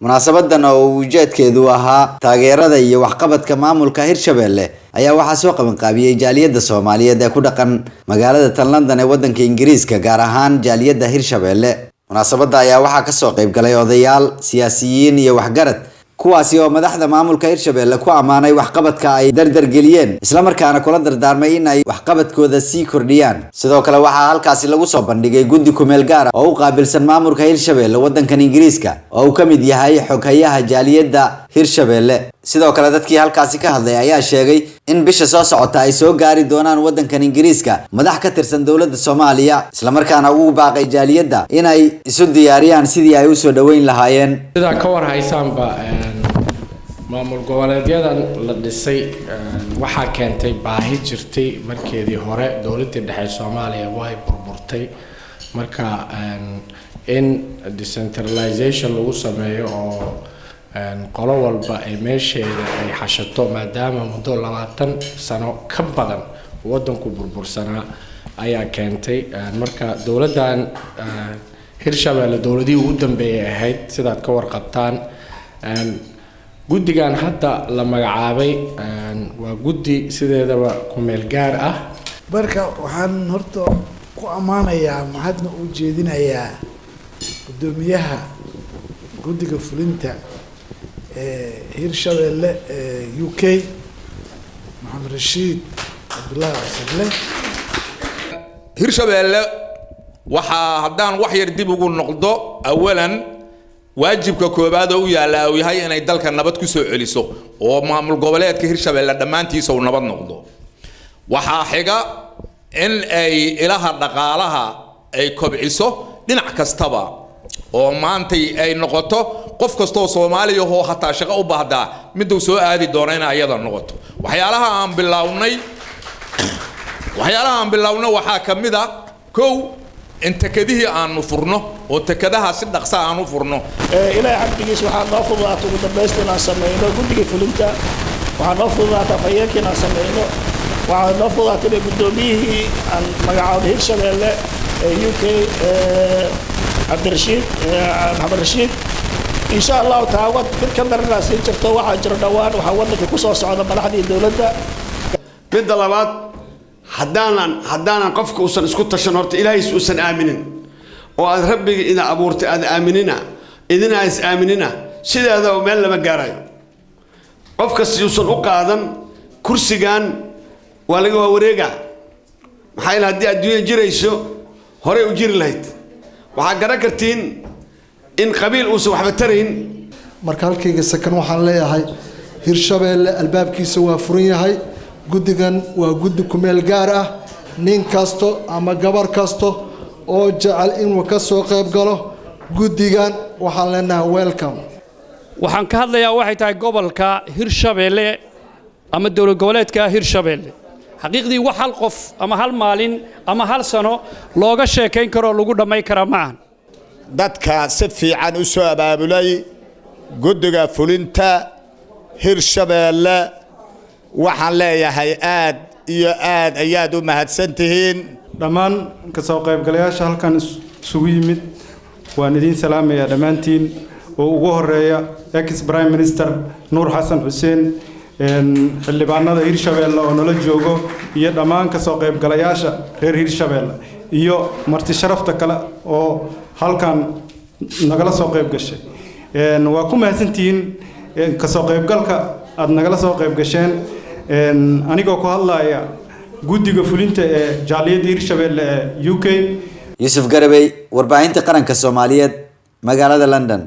munaasabadan oo ujeedkeedu ahaa taageerada iyo waxqabadka maamulka Hirshabelle ayaa waxaa soo qaban qaabiyay jaaliyadda Soomaaliyeed ee ku dhaqan magaalada London ee wadanka Ingiriiska gaar ahaan jaaliyadda Hirshabelle. Munaasabada ayaa waxaa ka soo qayb galay odayaal, siyaasiyiin iyo waxgarad kuwaasi oo madaxda maamulka Hirshabelle ku amaanay waxqabadka ay dardar geliyeen isla markaana kula dardaarmay in ay waxqabadkooda sii kordhiyaan. Sidoo kale waxaa halkaasi lagu soo bandhigay guddi ku meel gaar ah oo u qaabilsan maamulka Hirshabelle wadankan Ingiriiska oo uu kamid yahay xoghayaha jaaliyadda Hirshabelle. sidoo kale dadkii halkaasi ka hadlay ayaa sheegay in bisha soo socota ay soo gaari doonaan wadankan Ingiriiska madax ka tirsan dawladda Soomaaliya isla markaana ugu baaqay jaaliyadda in ay isu diyaariyaan sidii ay u soo dhaweyn lahaayeen. sida ka war haysaanba maamul goboleedyadan la dhisay waxa keentay baahi jirtay markeedii hore dawladda dhexe Soomaaliya way burburtay marka in decentralization lagu sameeyo oo qolo walba ay meesheeda ay xashato maadaama muddo 20 sano ka badan wadanku burbursanaa ayaa keentay marka dawladdan Hirshabelle dawladii ugu dambeeyay ahayd sidaad ka warqabtaan guddigan hadda la magacaabay waa guddi sideedaba ku meel gaar ah marka waxaan horta ku amaanayaa mahadna u jeedinayaa gudoomiyaha guddiga fulinta Hirshabelle UK Maxamed Rashiid Abdullah Sadle. Hirshabelle waxa haddaan wax yar dib ugu noqdo awalan waajibka koobaad oo yaala uu yahay inay dalka nabad ku soo celiso oo maamul goboleedka Hirshabelle dhamaantiisa uu nabad noqdo waxa xiga in ay ilaha dhaqaalaha ay kobciso dhinac kastaba oo maantay ay noqoto qof kasto Soomaali ah oo hataa shaqo u baahda mid uu soo aadi doono in ayada noqoto waxyaalaha aan bilawnay waxa kamid ah kow inta kadii aan furno oo takadaha si dhaqso aan u furno ilaa xabdigiis waxa loo fududaatay ugu dambeystina sameeyno guddiga fulinta waxa loo fududaatay fayeenkina sameeyno waxa loo fududaatay gudoomiyihii aan magacaawday Hirshabelle UK Abdirashiid Maxamed Rashiid إن شاء الله تعود بالكمل الناس يجرتوا واحد جردوان وحاولنا في قصص على ملاحظة الدولة بالضلبات حدانا قفك وصل اسكت شنورت إلهي سوسن آمنين وأربي إذا أبورت هذا آمننا إذا ناس آمننا سيد هذا ومن لما جاري قفك سيوصل أقعدا كرسي جان ولقوا ورجع محايل هدي الدنيا جريسو هري وجير لهيت وحجركتين إن قبيل أوسو حبترين markaalkayga sakan waxaan leeyahay Hirshabelle albaabkiisa waa furan yahay guddigan waa guddi ku meel gaar ah nin kasto ama gabar kasto oo jecel inuu ka soo qayb galo guddigan waxaan leenahay welcome waxaan ka hadlayaa waxay tahay gobolka Hirshabelle ama dawlad goboleedka Hirshabelle xaqiiqdii wax hal qof ama hal maalin ama hal sano looga sheekayn karo lagu dhamay kara maahan dadka si fiican u soo abaabulay guddiga fulinta Hirshabelle waxaan leeyahay aad iyo aad ayaad u mahadsantihiin dhammaan ka soo qaybgalayaasha halkan isugu yimid waan idin salaamayaa dhamaantiin oo ugu horeeya ex prime minister Nuur Xasan Xuseen xildhibaanada Hirshabelle oo nala joogo iyo dhammaan ka soo qaybgalayaasha reer Hirshabelle iyo marti sharafta kale oo halkan nagala soo qayb gashay waa ku mahadsantiin ka soo qaybgalka aad nagala soo qayb gasheen anigoo ku hadlaaya guddiga fulinta ee jaaliyadda Hirshabelle UK Yusuf Garabay warbaahinta qaranka Soomaaliyeed magaalada London.